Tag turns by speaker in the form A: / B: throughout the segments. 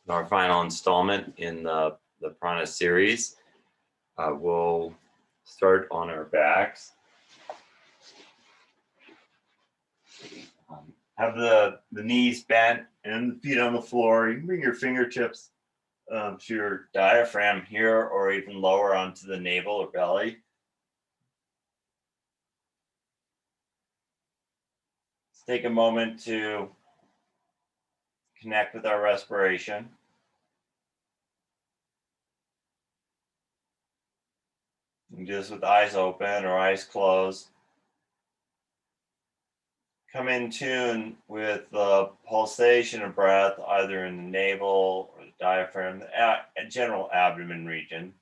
A: our final installment in the Prana series. We'll start on our backs. Have the knees bent and the feet on the floor. You can bring your fingertips to your diaphragm here, or even lower onto the navel or belly. Let's take a moment to connect with our respiration. You can do this with eyes open or eyes closed. Come in tune with the pulsation of breath, either in the navel or the diaphragm, the general abdomen region.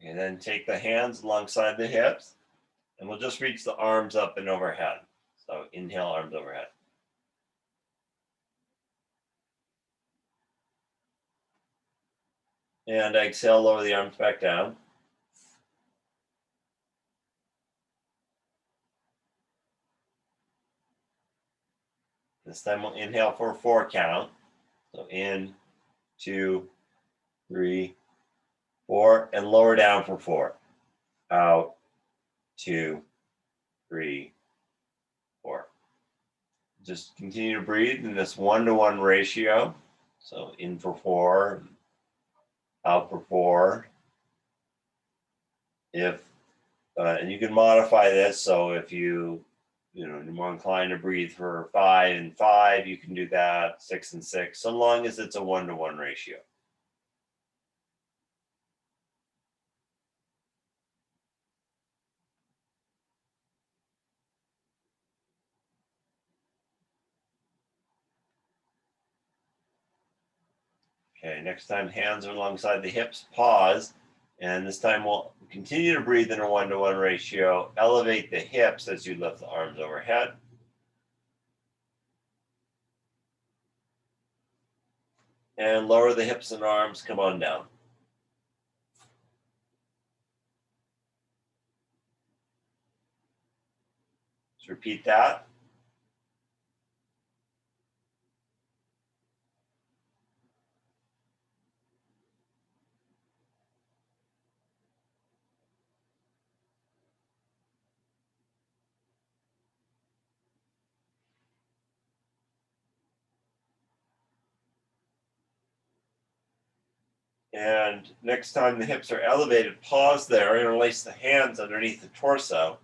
A: And then take the hands alongside the hips, and we'll just reach the arms up and overhead. So inhale, arms overhead. And exhale, lower the arms back down. This time we'll inhale for a 4 count. So in, 2, 3, 4, and lower down for 4. Out, 2, 3, 4. Just continue to breathe in this 1-to-1 ratio. So in for 4, out for 4. And you can modify this. So if you're more inclined to breathe for 5 and 5, you can do that. 6 and 6, so long as it's a 1-to-1 ratio. Okay, next time hands are alongside the hips, pause. And this time we'll continue to breathe in a 1-to-1 ratio. Elevate the hips as you lift the arms overhead. And lower the hips and arms, come on down. Let's repeat that. And next time the hips are elevated, pause there, interlace the hands underneath the torso.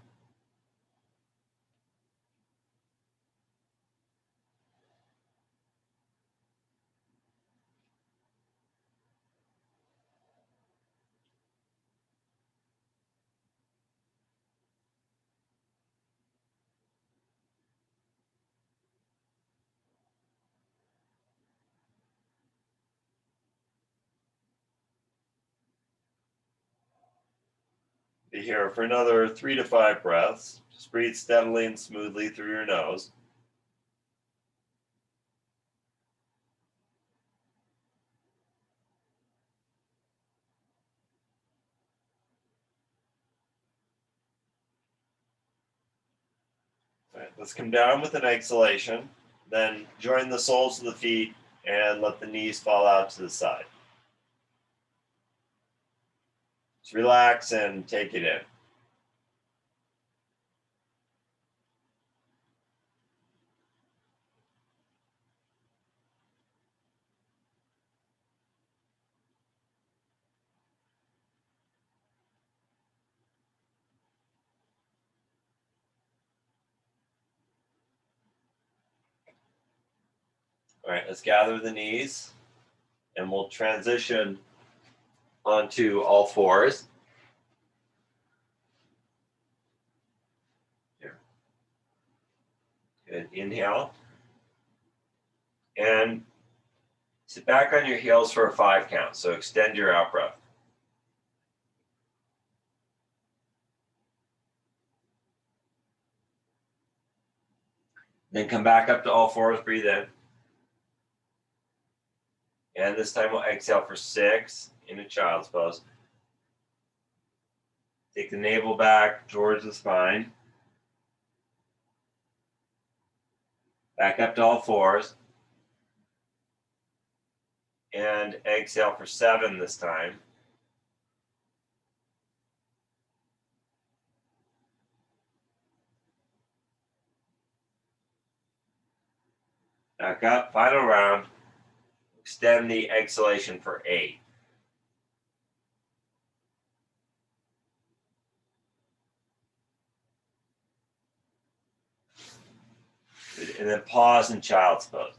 A: Be here for another 3 to 5 breaths. Just breathe steadily and smoothly through your nose. All right, let's come down with an exhalation. Then join the soles of the feet and let the knees fall out to the side. Just relax and take it in. All right, let's gather the knees and we'll transition onto all fours. Here. Good. Inhale. And sit back on your heels for a 5 count. So extend your out breath. Then come back up to all fours, breathe in. And this time we'll exhale for 6 in a child's pose. Take the navel back towards the spine. Back up to all fours. And exhale for 7 this time. Back up, final round. Extend the exhalation for 8. And then pause in child's pose.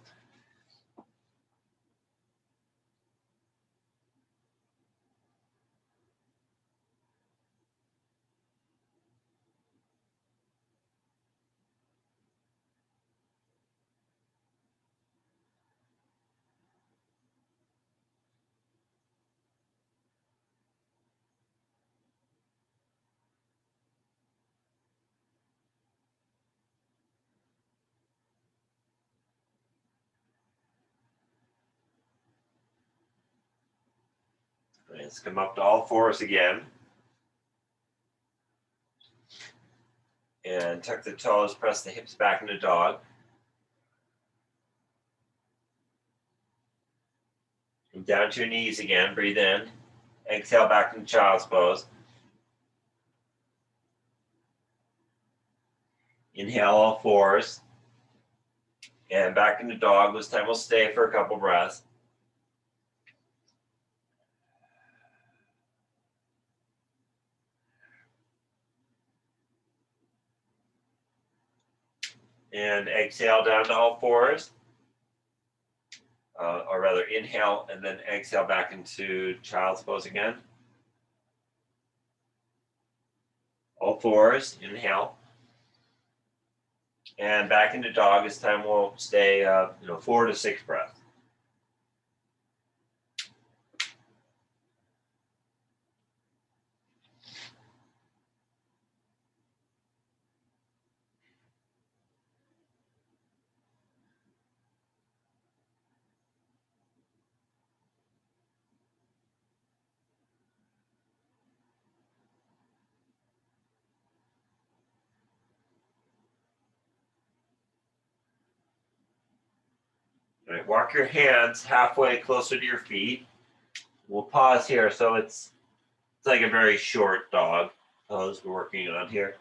A: Let's come up to all fours again. And tuck the toes, press the hips back into dog. And down to your knees again, breathe in. Exhale back into child's pose. Inhale all fours. And back into dog. This time we'll stay for a couple breaths. And exhale down to all fours. Or rather, inhale and then exhale back into child's pose again. All fours, inhale. And back into dog. This time we'll stay 4 to 6 breaths. All right, walk your hands halfway closer to your feet. We'll pause here. So it's like a very short dog pose we're working on here.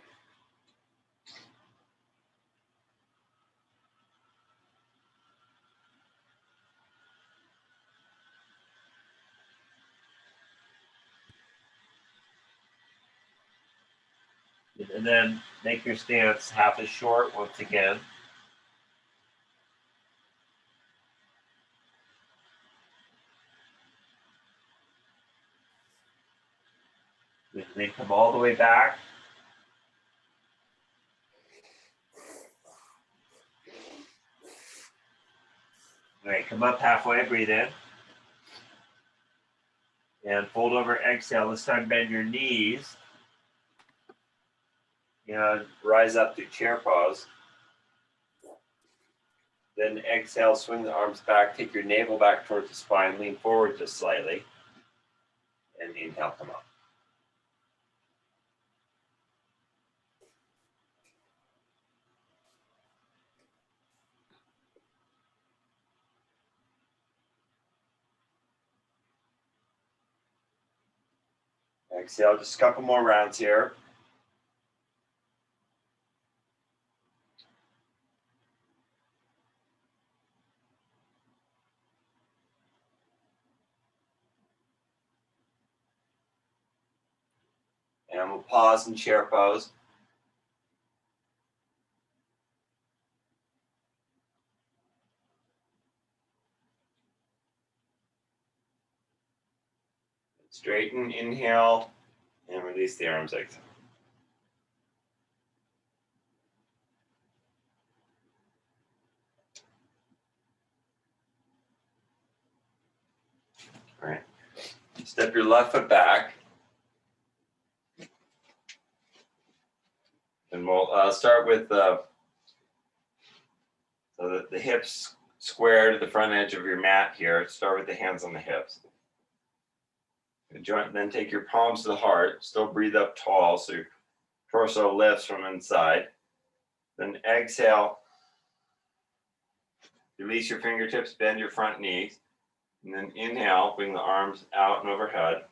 A: And then make your stance half as short once again. And then come all the way back. All right, come up halfway, breathe in. And fold over, exhale. This time bend your knees. And rise up to chair pose. Then exhale, swing the arms back, take your navel back towards the spine, lean forward just slightly. And inhale, come up. Exhale, just a couple more rounds here. And we'll pause in chair pose. Straighten, inhale, and release the arms, exhale. All right. Step your left foot back. And we'll start with so that the hips square to the front edge of your mat here. Start with the hands on the hips. Then take your palms to the heart. Still breathe up tall so your torso lifts from inside. Then exhale. Release your fingertips, bend your front knees. And then inhale, bring the arms out and overhead.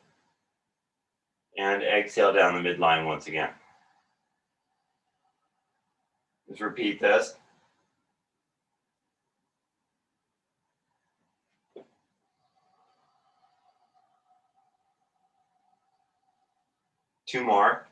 A: And exhale down the midline once again. Just repeat this. Two more.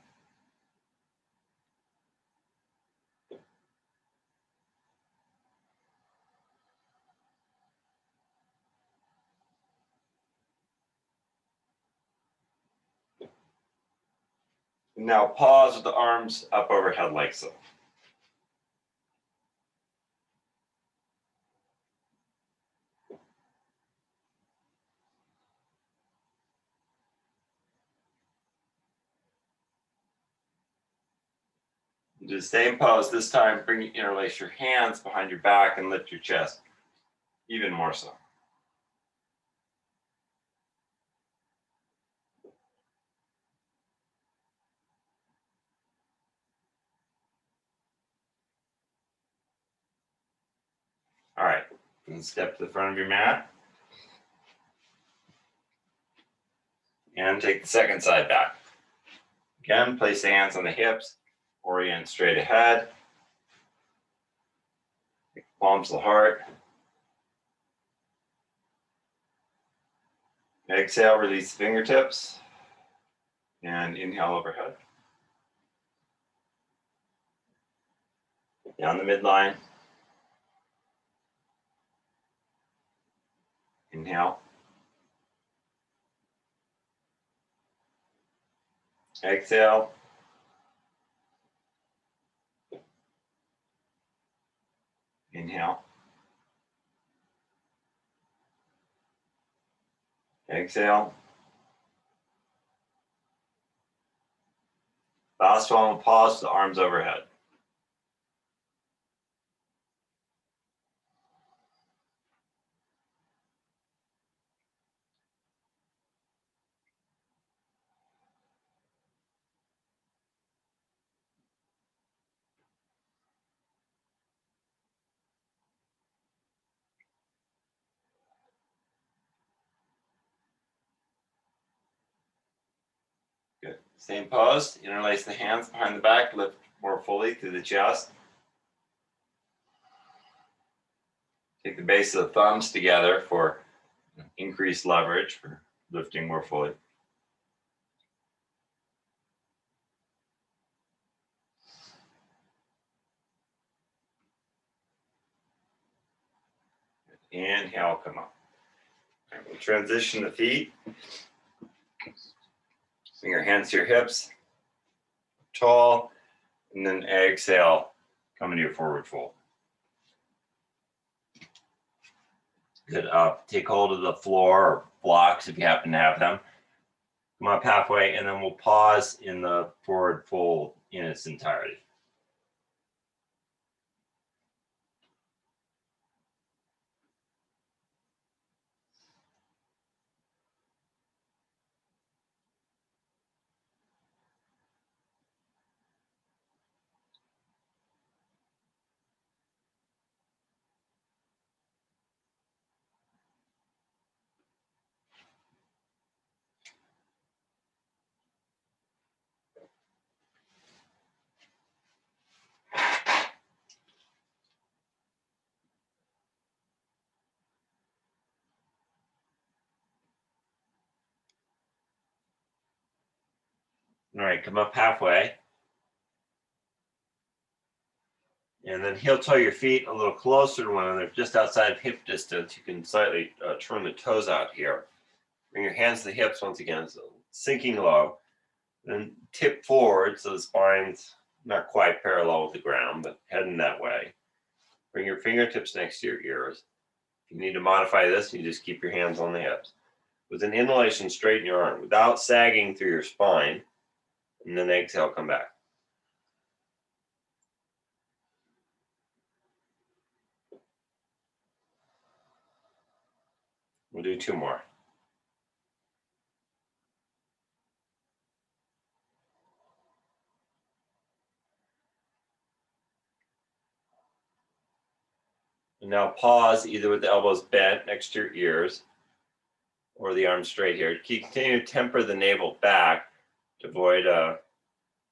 A: Now pause with the arms up overhead like so. Do the same pose. This time, interlace your hands behind your back and lift your chest even more so. All right, and step to the front of your mat. And take the second side back. Again, place the hands on the hips, orient straight ahead. Palms to the heart. Exhale, release the fingertips. And inhale overhead. Down the midline. Inhale. Exhale. Inhale. Exhale. Last one, pause, the arms overhead. Good. Same pose. Interlace the hands behind the back, lift more fully through the chest. Take the base of the thumbs together for increased leverage for lifting more fully. Inhale, come up. All right, we'll transition the feet. Bring your hands to your hips, tall, and then exhale, come into your forward fold. Good. Take hold of the floor or blocks if you happen to have them. Come up halfway, and then we'll pause in the forward fold in its entirety. All right, come up halfway. And then heel toe your feet a little closer to one another, just outside of hip distance. You can slightly turn the toes out here. Bring your hands to the hips once again, so sinking low. Then tip forward so the spine's not quite parallel with the ground, but heading that way. Bring your fingertips next to your ears. If you need to modify this, you just keep your hands on the hips. With an inhalation, straighten your arm without sagging through your spine. And then exhale, come back. We'll do 2 more. And now pause either with the elbows bent next to your ears or the arms straight here. Continue to temper the navel back to avoid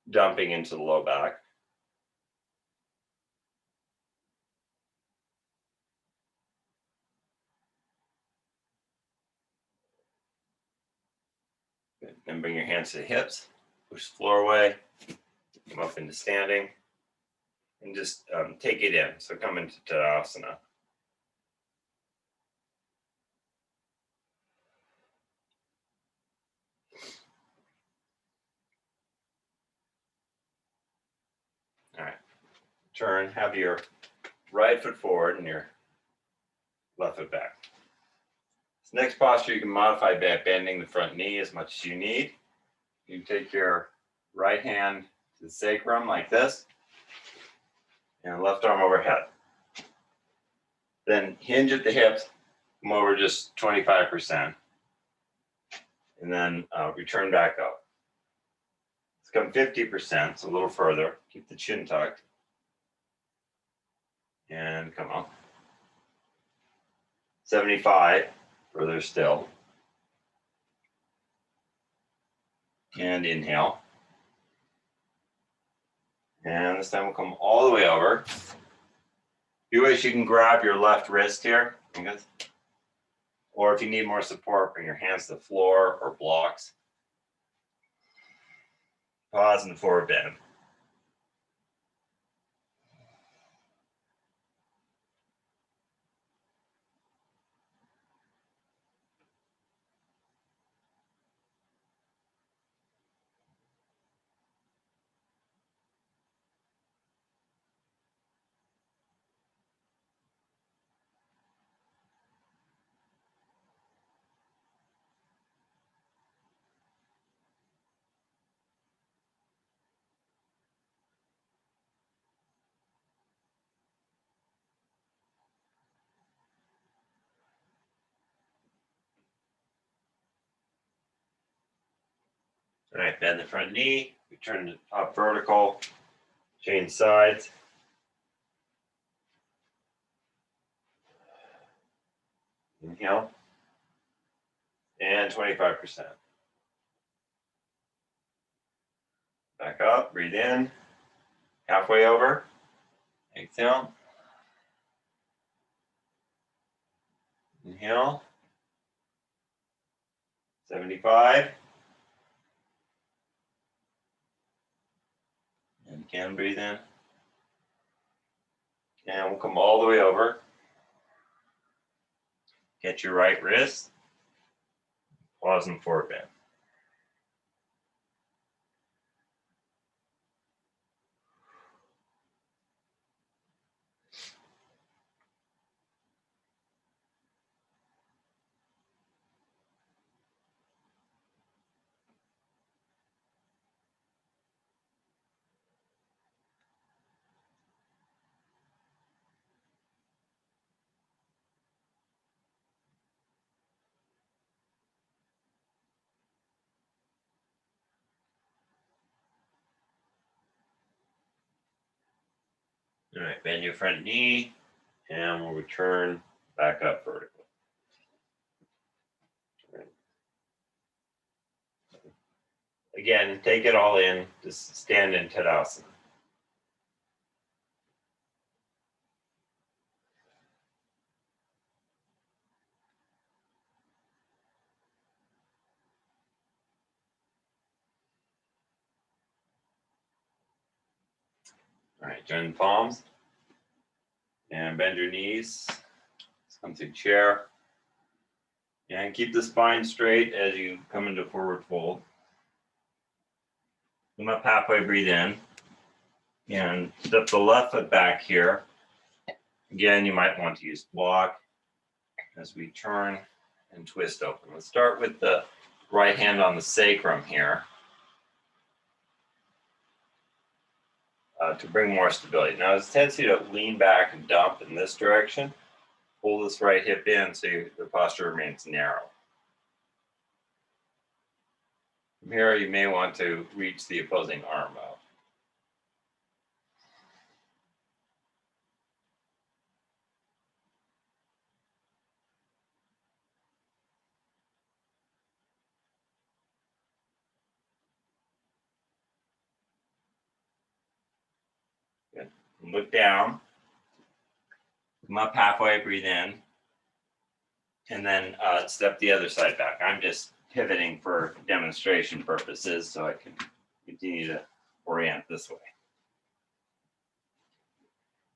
A: dumping into the low back. Good. Then bring your hands to the hips, push the floor away, come up into standing, and just take it in. So come into Tadasana. All right. Turn, have your right foot forward and your left foot back. This next posture you can modify by bending the front knee as much as you need. You take your right hand to the sacrum like this, and left arm overhead. Then hinge at the hips, come over just 25%, and then return back up. Let's come 50%, so a little further. Keep the chin tucked, and come up. 75, further still. And inhale. And this time we'll come all the way over. If you wish, you can grab your left wrist here. Or if you need more support, bring your hands to the floor or blocks. Pause in the forward bend. All right, bend the front knee, return to up vertical, change sides. Inhale. And 25%. Back up, breathe in, halfway over, exhale. Inhale. 75. And you can breathe in. And we'll come all the way over. Get your right wrist. Pause and forward bend. All right, bend your front knee, and we'll return back up vertical. Right. Again, take it all in, just stand in Tadasana. All right, join the palms, and bend your knees. Let's come to chair. And keep the spine straight as you come into forward fold. Come up halfway, breathe in. And step the left foot back here. Again, you might want to use block as we turn and twist open. Let's start with the right hand on the sacrum here to bring more stability. Now, there's a tendency to lean back and dump in this direction. Pull this right hip in so the posture remains narrow. From here, you may want to reach the opposing arm out. Good. Look down. Come up halfway, breathe in. And then step the other side back. I'm just pivoting for demonstration purposes so I can continue to orient this way.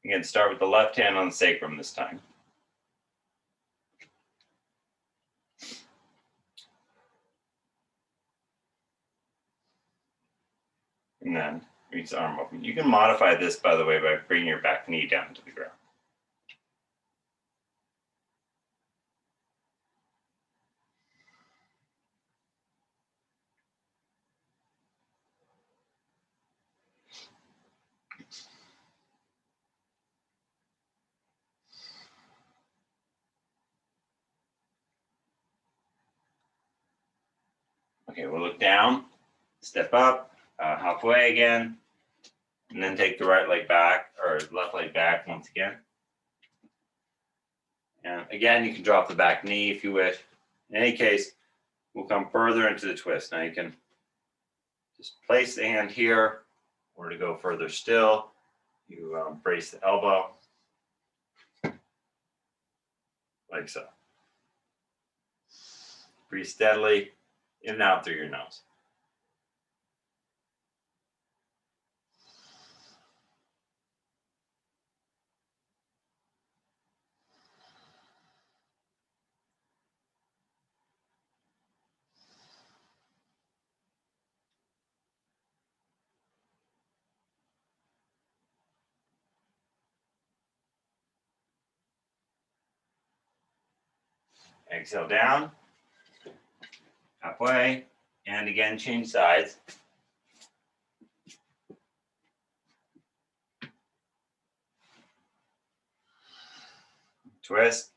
A: Again, start with the left hand on the sacrum this time. And then reach the arm open. You can modify this, by the way, by bringing your back knee down to the ground. Okay, we'll look down, step up, halfway again, and then take the right leg back, or left leg back once again. And again, you can drop the back knee if you wish. In any case, we'll come further into the twist. Now you can just place the hand here, or to go further still, you brace the elbow, like so. Breathe steadily, in and out through your nose. Exhale down, halfway, and again, change sides. Twist.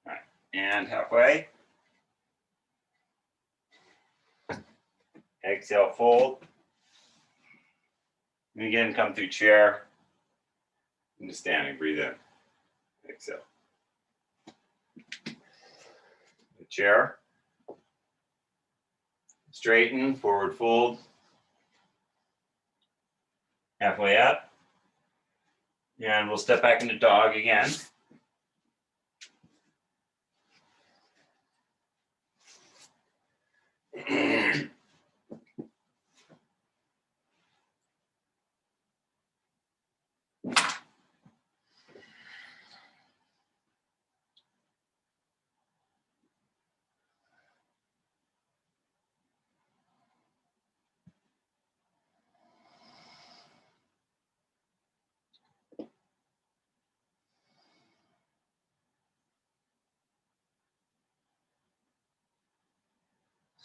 A: All right, and halfway. Exhale, fold. And again, come through chair. Into standing, breathe in. Exhale. The chair. Straighten, forward fold. Halfway up. And we'll step back into dog again.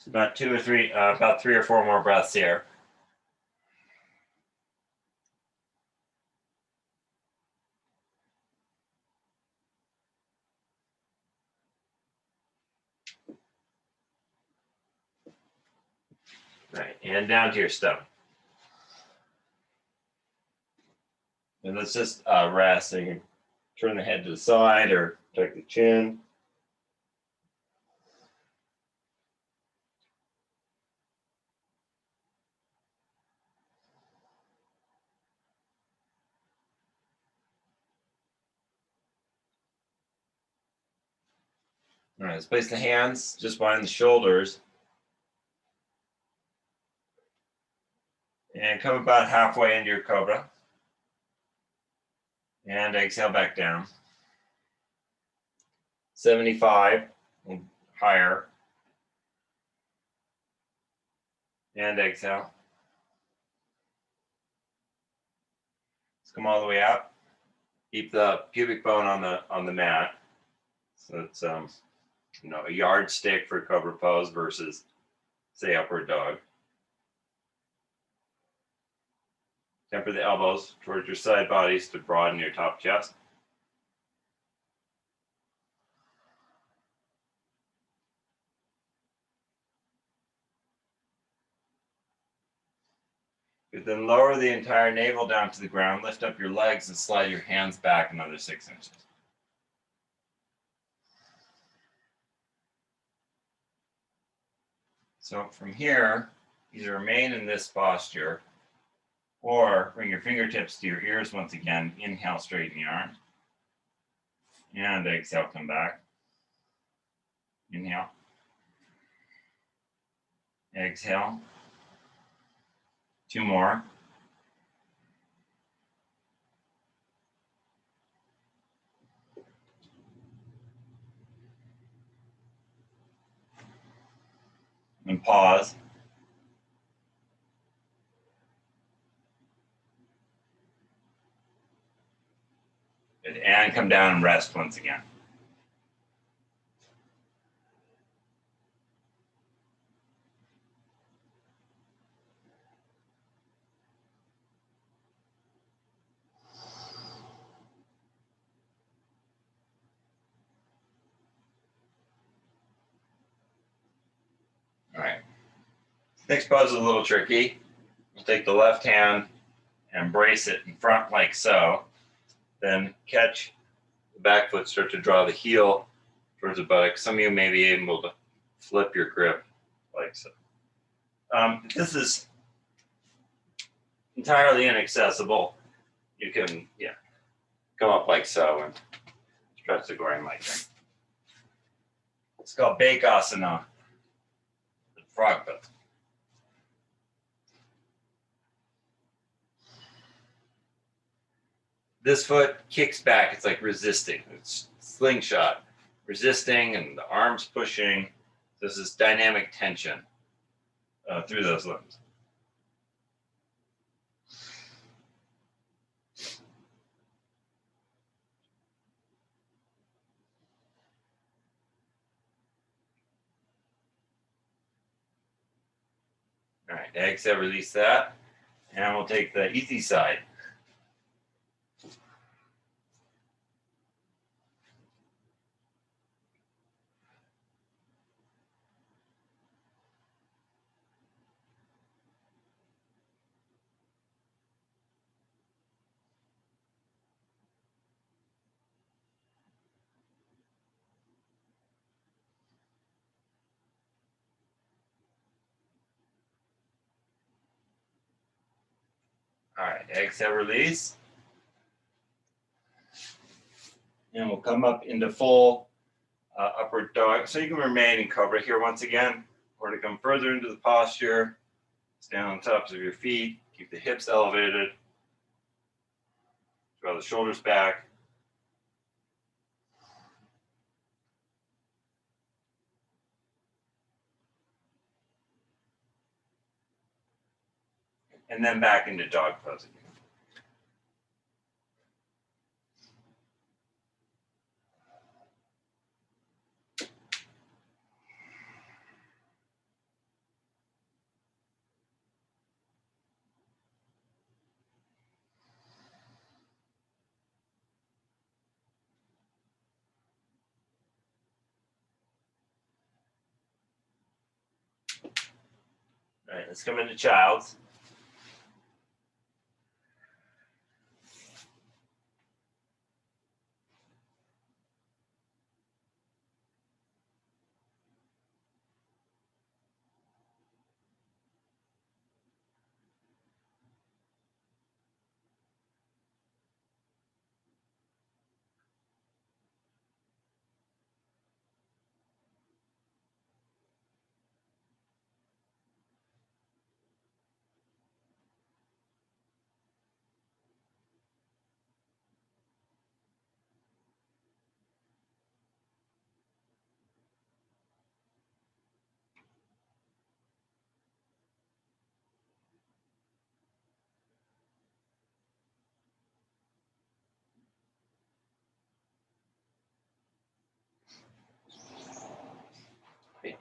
A: About about 3 or 4 more breaths here. Right, and down to your stomach. And let's just rest. So you can turn the head to the side or tuck the chin. All right, let's place the hands just behind the shoulders. And come about halfway into your Cobra. And exhale back down. 75, higher. And exhale. Let's come all the way up. Keep the pubic bone on the mat. So it's a yardstick for Cobra pose versus, say, upward dog. Temper the elbows towards your side bodies to broaden your top chest. Good. Then lower the entire navel down to the ground, lift up your legs, and slide your hands back another 6 inches. So from here, either remain in this posture or bring your fingertips to your ears once again. Inhale, straighten the arms. And exhale, come back. Inhale. Exhale. 2 more. And pause. Good. And come down and rest once again. All right. Next pose is a little tricky. We'll take the left hand and brace it in front like so. Then catch the back foot, start to draw the heel towards the buttock. Some of you may be able to flip your grip like so. This is entirely inaccessible. You can, come up like so and stretch the groin like that. It's called Bake Asana, the frog pose. This foot kicks back. It's like resisting. It's slingshot, resisting, and the arms pushing. There's this dynamic tension through those limbs. All right, exhale, release that. And we'll take the easy side. All right, exhale, release. And we'll come up into full upward dog. So you can remain in Cobra here once again, or to come further into the posture, stand on the tops of your feet, keep the hips elevated, draw the shoulders back. And then back into dog pose again. All right, let's come into child's.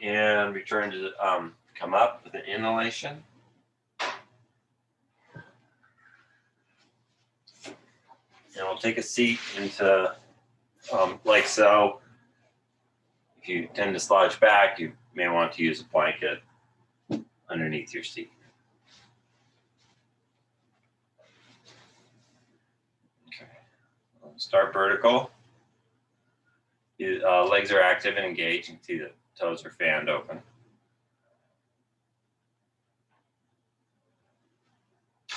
A: And return to come up with an inhalation. And we'll take a seat into like so. If you tend to slouch back, you may want to use a blanket underneath your seat. Okay. Start vertical. Legs are active and engaged. You can see the toes are fanned open.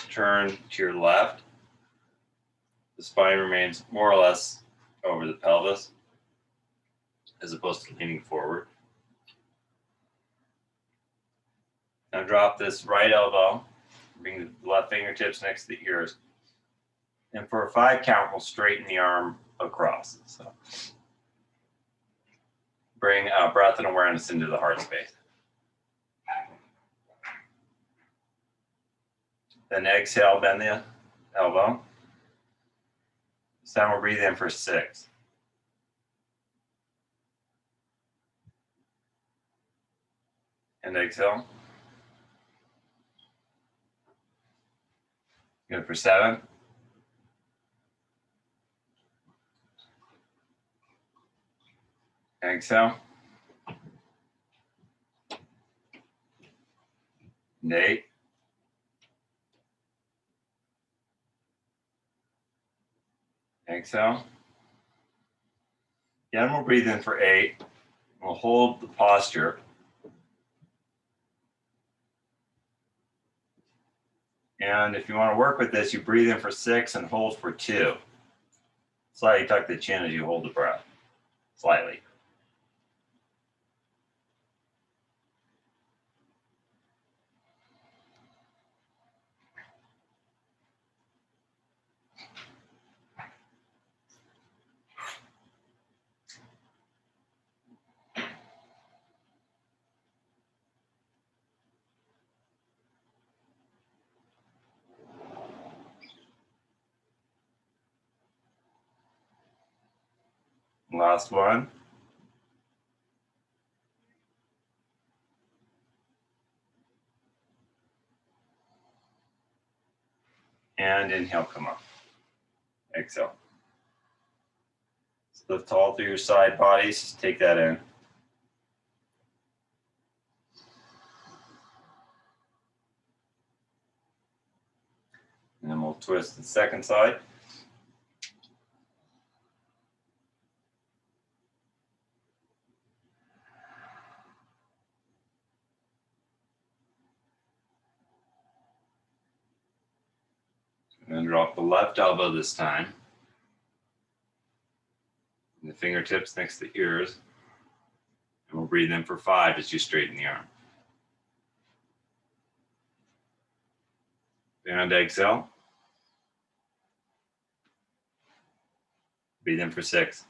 A: Turn to your left. The spine remains more or less over the pelvis as opposed to leaning forward. Now drop this right elbow. Bring the left fingertips next to the ears. And for a 5 count, we'll straighten the arm across. So bring breath and awareness into the heart space. Then exhale, bend the elbow. This time we'll breathe in for 6. And exhale. Good for 7. Exhale. And 8. Exhale. Again, we'll breathe in for 8. We'll hold the posture. And if you want to work with this, you breathe in for 6 and hold for 2. Slightly tuck the chin as you hold the breath. Slightly. Last one. And inhale, come up. Exhale. So lift tall through your side bodies. Just take that in. And then we'll twist the second side. And then drop the left elbow this time. And the fingertips next to the ears. And we'll breathe in for 5 as you straighten the arm. And exhale. Breathe in for 6.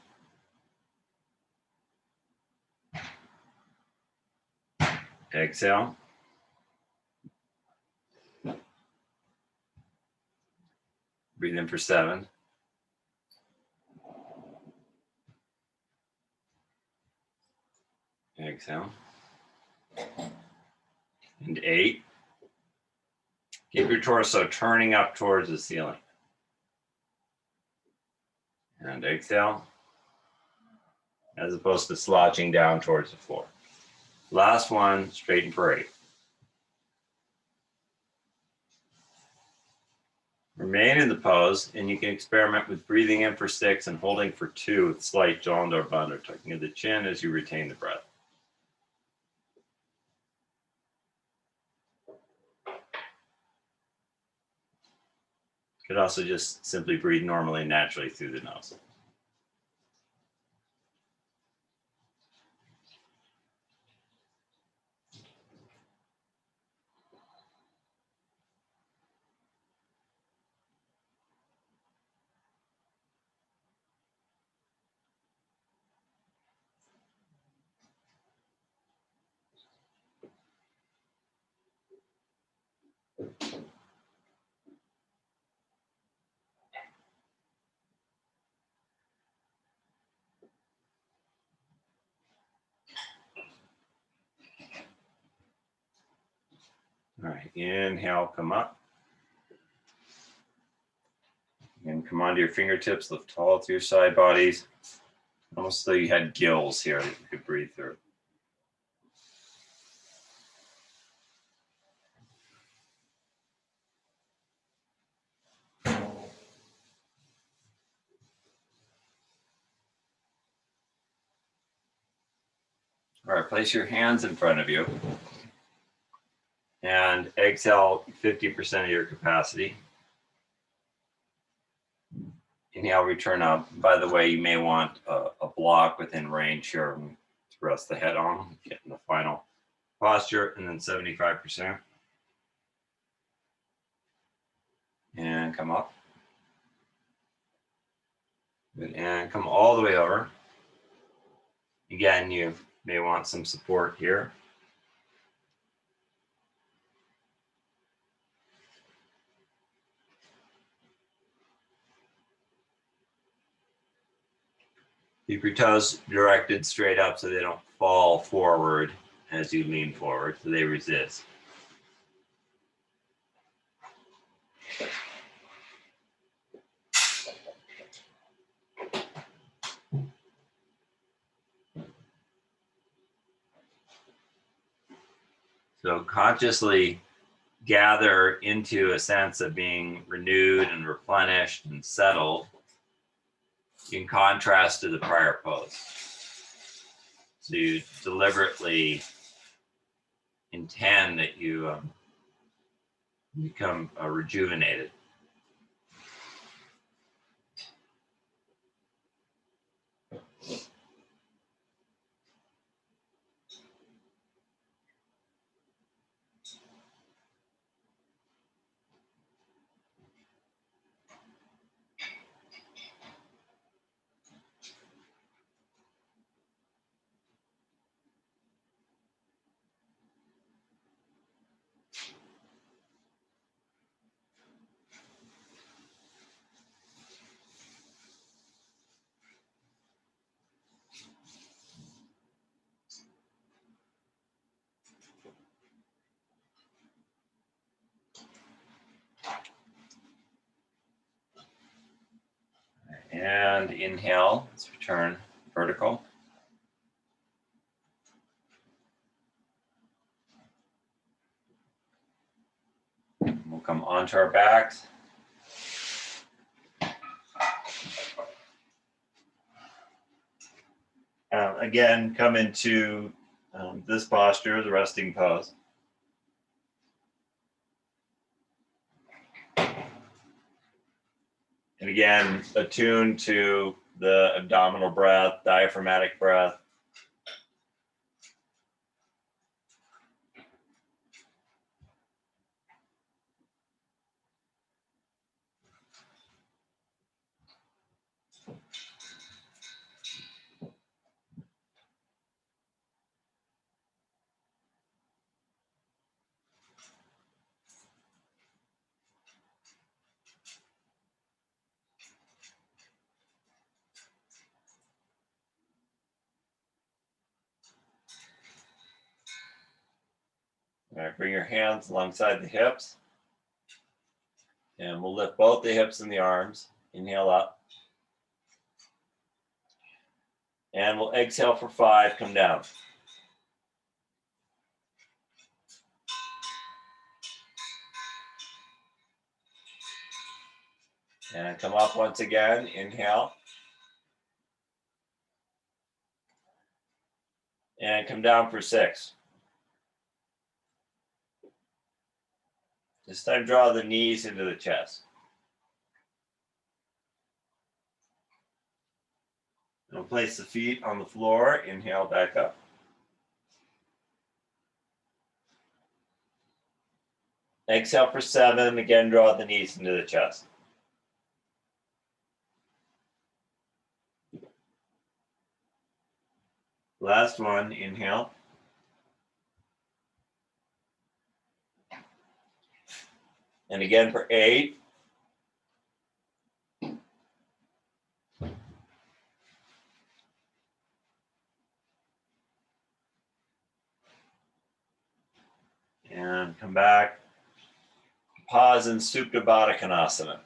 A: Exhale. Breathe in for 7. Exhale. And 8. Keep your torso turning up towards the ceiling. And exhale. As opposed to slouching down towards the floor. Last one, straighten for 8. Remain in the pose, and you can experiment with breathing in for 6 and holding for 2 with slight jaw or bund or tucking of the chin as you retain the breath. You could also just simply breathe normally and naturally through the nose. All right, inhale, come up. And come onto your fingertips, lift tall to your side bodies. Almost though you had gills here that you could breathe through. All right, place your hands in front of you and exhale 50% of your capacity. Inhale, return up. By the way, you may want a block within range here to rest the head on, get in the final posture, and then 75%. And come up. Good. And come all the way over. Again, you may want some support here. Keep your toes directed straight up so they don't fall forward as you lean forward, so they resist. So consciously gather into a sense of being renewed and replenished and settled in contrast to the prior pose. So you deliberately intend that you become rejuvenated. And inhale, let's return vertical. We'll come onto our backs. Again, come into this posture, the resting pose. And again, attune to the abdominal breath, diaphragmatic breath. All right, bring your hands alongside the hips. And we'll lift both the hips and the arms. Inhale up. And we'll exhale for 5, come down. And come up once again, inhale. And come down for 6. This time, draw the knees into the chest. And we'll place the feet on the floor. Inhale, back up. Exhale for 7. Again, draw the knees into the chest. Last one, inhale. And again for 8. And come back. Pause in Supta Baddha Konasana.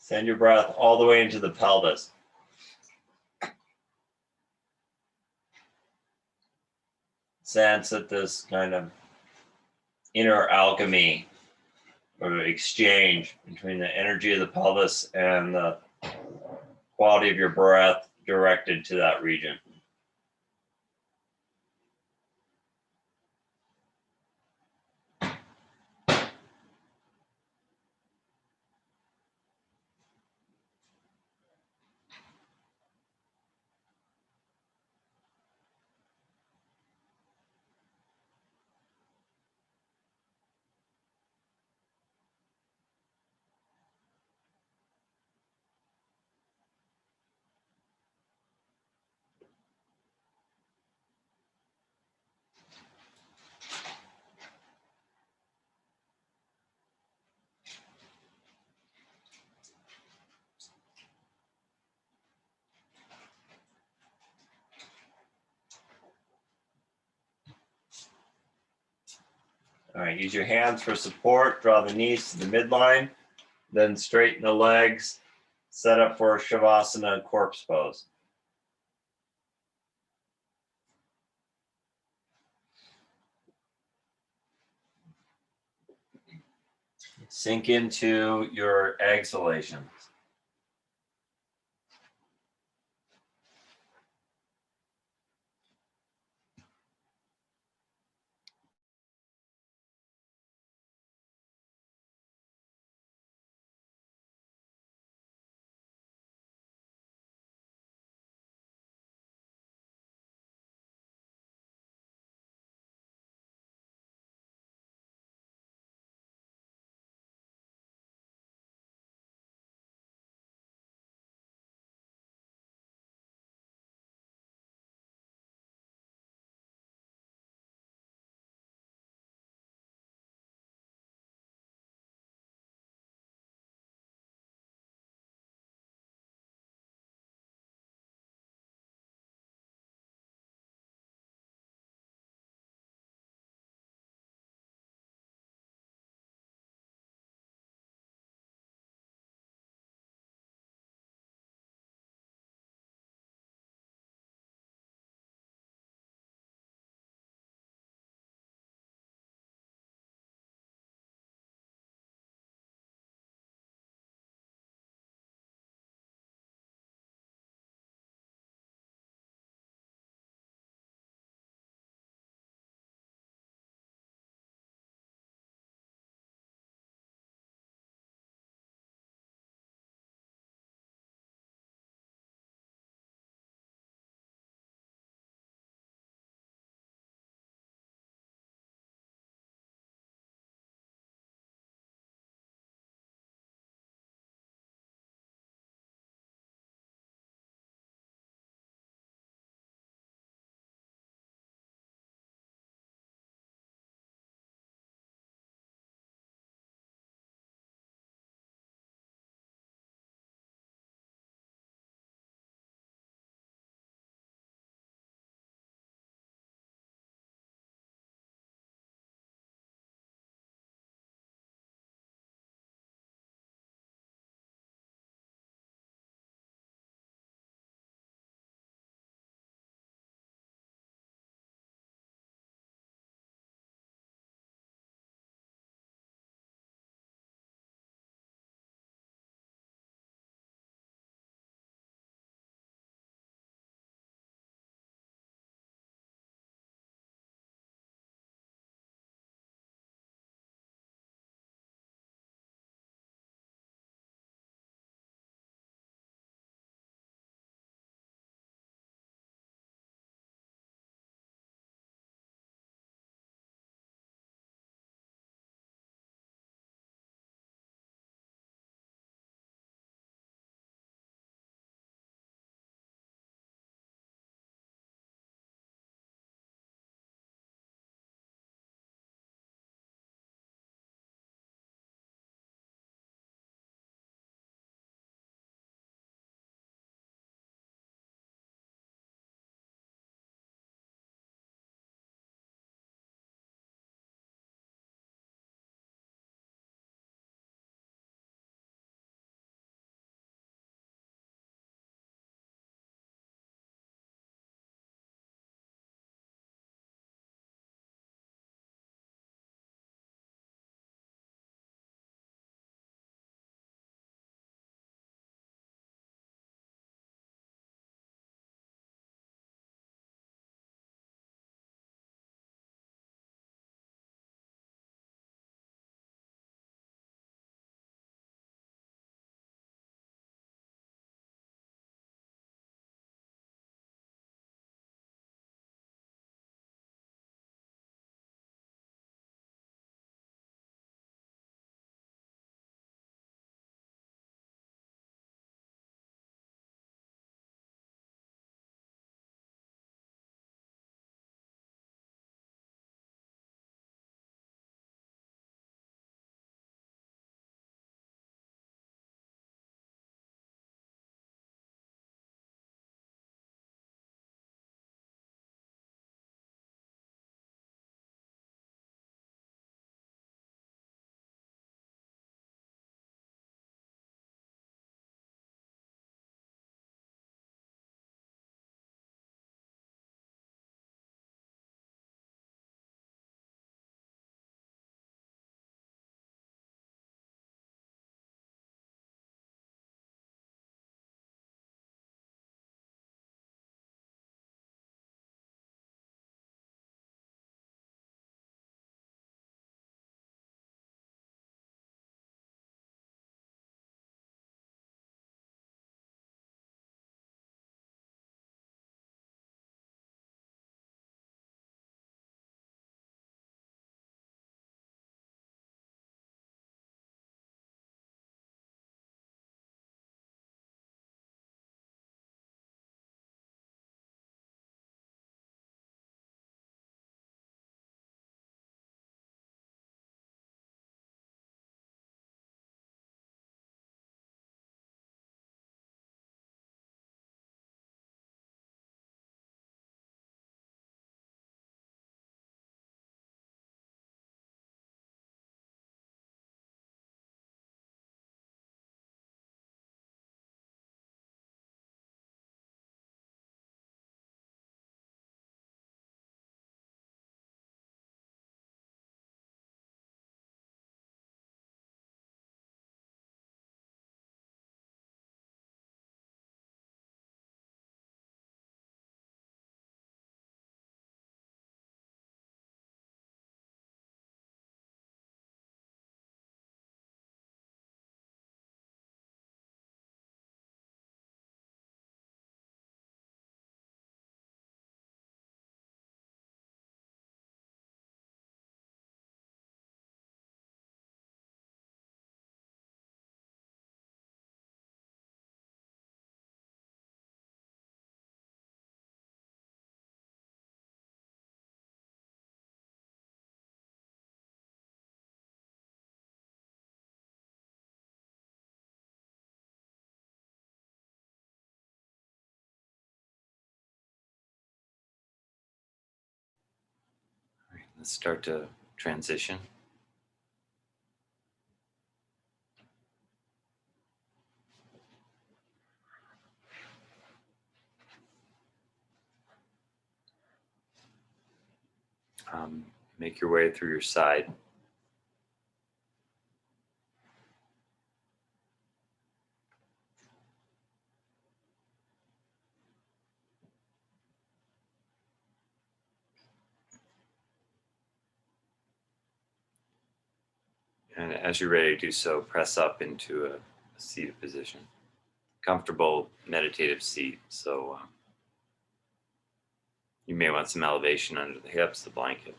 A: Send your breath all the way into the pelvis. Sense that this kind of inner alchemy or exchange between the energy of the pelvis and the quality of your breath directed to that region. All right, use your hands for support. Draw the knees to the midline, then straighten the legs. Set up for Shavasana corpse pose. Sink into your exhalations.
B: Let's start to transition. Make your way through your side. And as you're ready to do so, press up into a seated position. Comfortable meditative seat. So you may want some elevation under the hips, the blanket.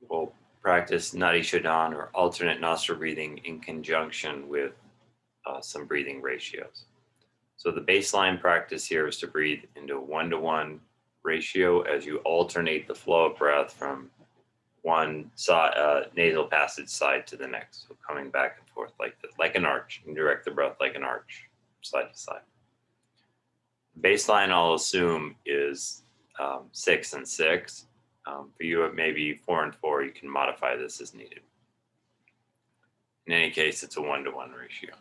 B: We'll practice Nadi Shodhan, or alternate nostril breathing, in conjunction with some breathing ratios. So the baseline practice here is to breathe into a 1-to-1 ratio as you alternate the flow of breath from one side, nasal passage side to the next. So coming back and forth like an arch. You direct the breath like an arch, side to side. Baseline, I'll assume, is 6 and 6. For you, it may be 4 and 4. You can modify this as needed. In any case, it's a 1-to-1 ratio.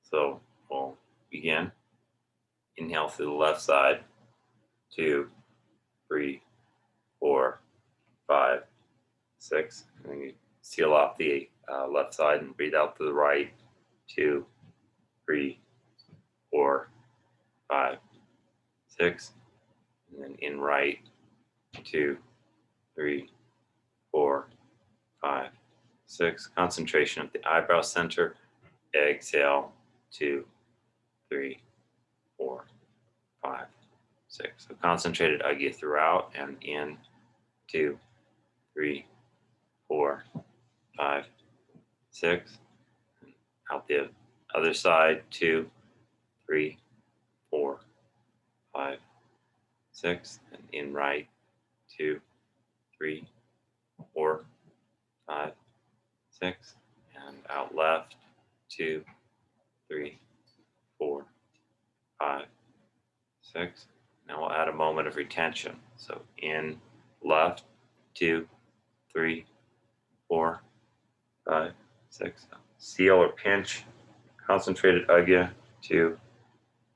B: So we'll begin. Inhale through the left side. 2, 3, 4, 5, 6. And then you seal off the left side and breathe out to the right. 2, 3, 4, 5, 6. And then in right. 2, 3, 4, 5, 6. Concentration at the eyebrow center. Exhale. 2, 3, 4, 5, 6. So concentrated agya throughout, and in 2, 3, 4, 5, 6. Out the other side. 2, 3, 4, 5, 6. And in right. 2, 3, 4, 5, 6. And out left. 2, 3, 4, 5, 6. Now we'll add a moment of retention. So in left. 2, 3, 4, 5, 6. Seal or pinch. Concentrated agya. 2,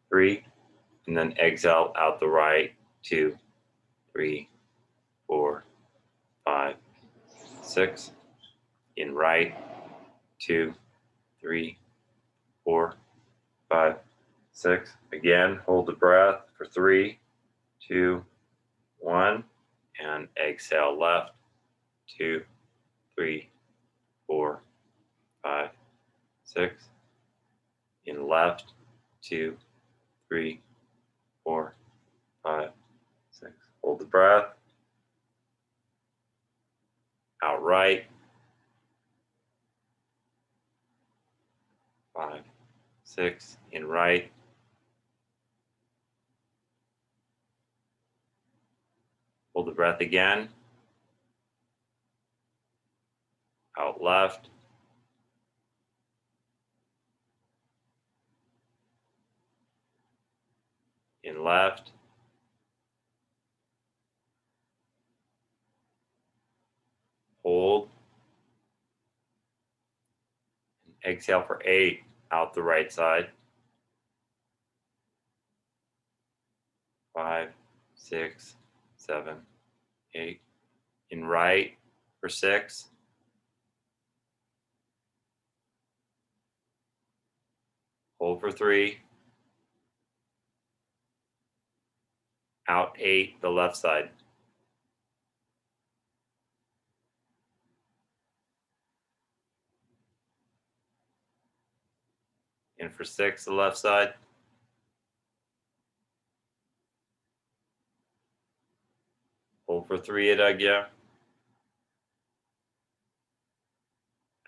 B: 3. And then exhale out the right. 2, 3, 4, 5, 6. In right. 2, 3, 4, 5, 6. Again, hold the breath for 3, 2, 1. And exhale left. 2, 3, 4, 5, 6. In left. 2, 3, 4, 5, 6. Hold the breath. Out right. 5, 6. In right. Hold the breath again. Out left. In left. Hold. Exhale for 8. Out the right side. 5, 6, 7, 8. In right for 6. Hold for 3. Out 8, the left side. In for 6, the left side. Hold for 3 at agya.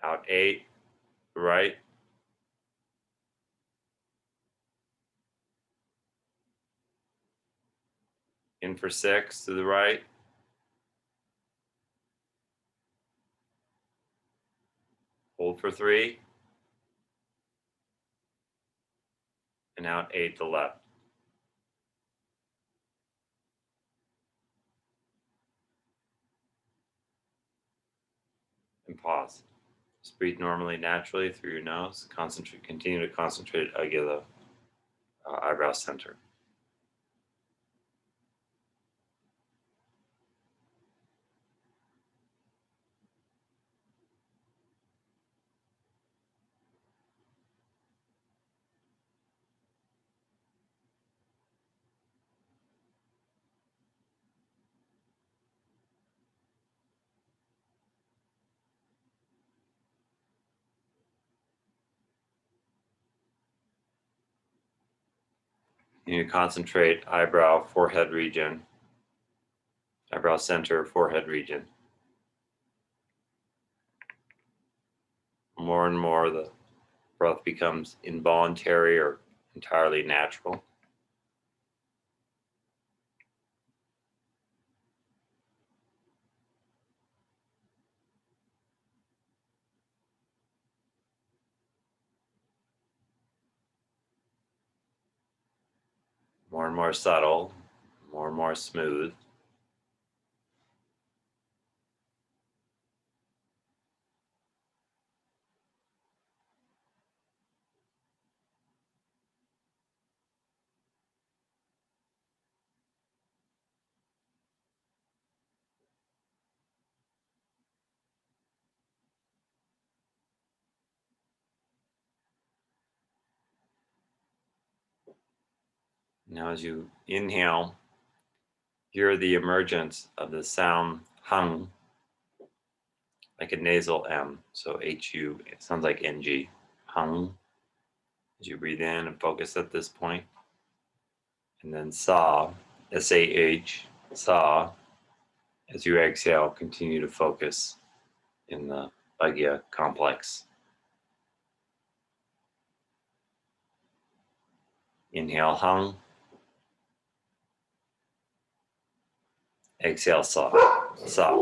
B: Out 8, right. In for 6 to the right. Hold for 3. And out 8 to left. And pause. Just breathe normally, naturally through your nose. Continue to concentrate again the eyebrow center. You concentrate eyebrow, forehead region, eyebrow center, forehead region. More and more, the breath becomes involuntary or entirely natural. More and more subtle, more and more smooth. Now, as you inhale, hear the emergence of the sound hung, like a nasal M. So HU, it sounds like NG, hung. As you breathe in and focus at this point. And then sa, SAH, sa. As you exhale, continue to focus in the Bhagya complex. Inhale hung. Exhale sa, sa.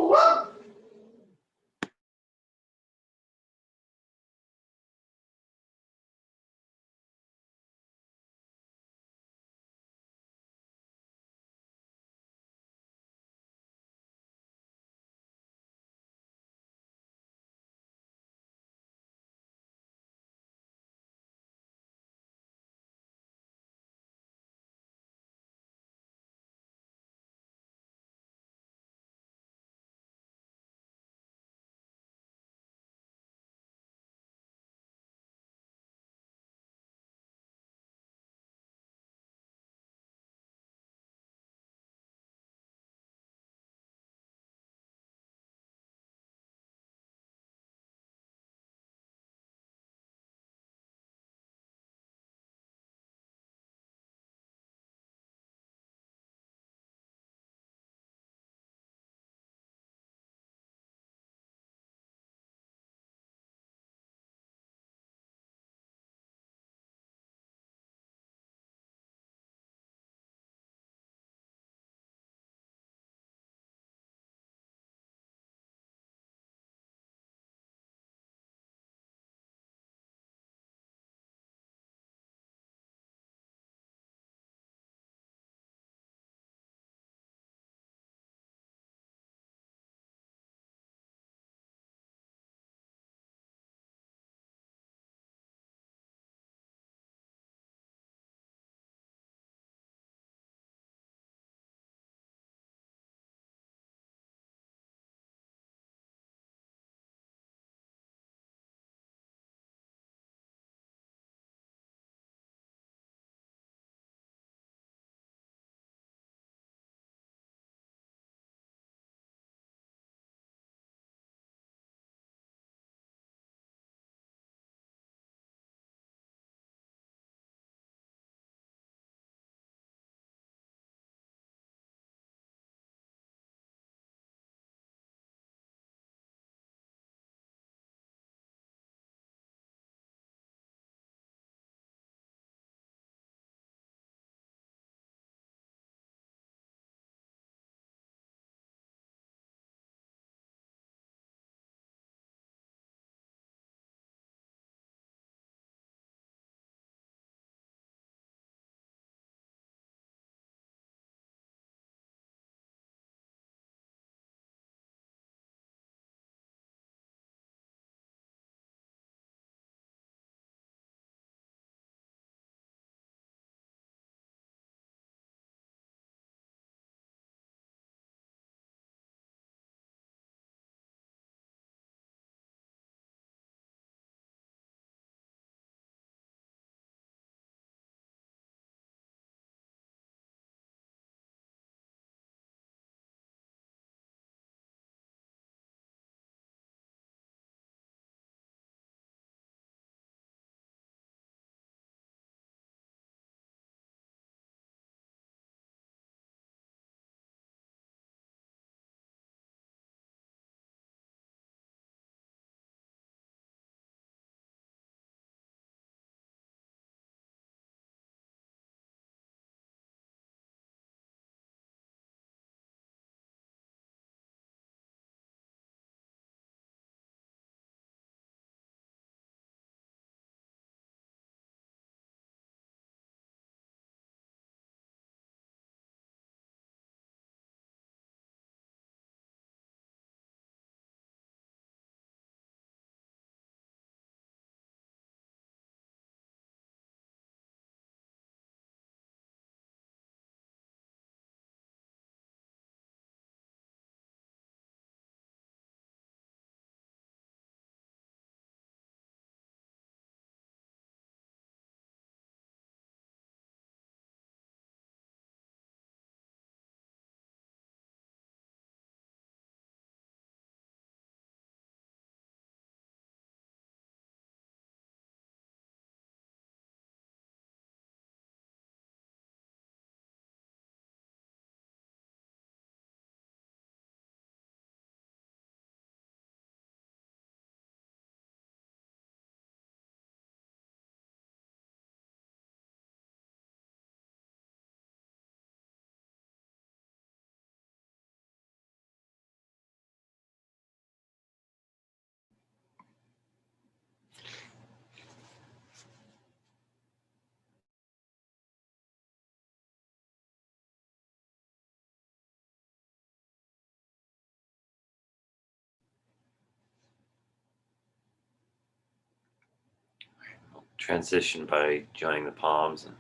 B: transition by joining the palms and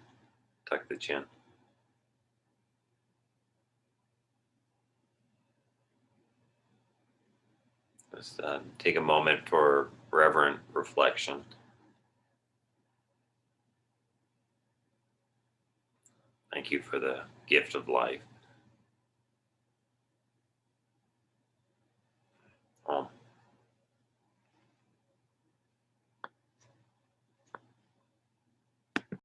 B: tuck the chin. Just take a moment for reverent reflection. Thank you for the gift of life.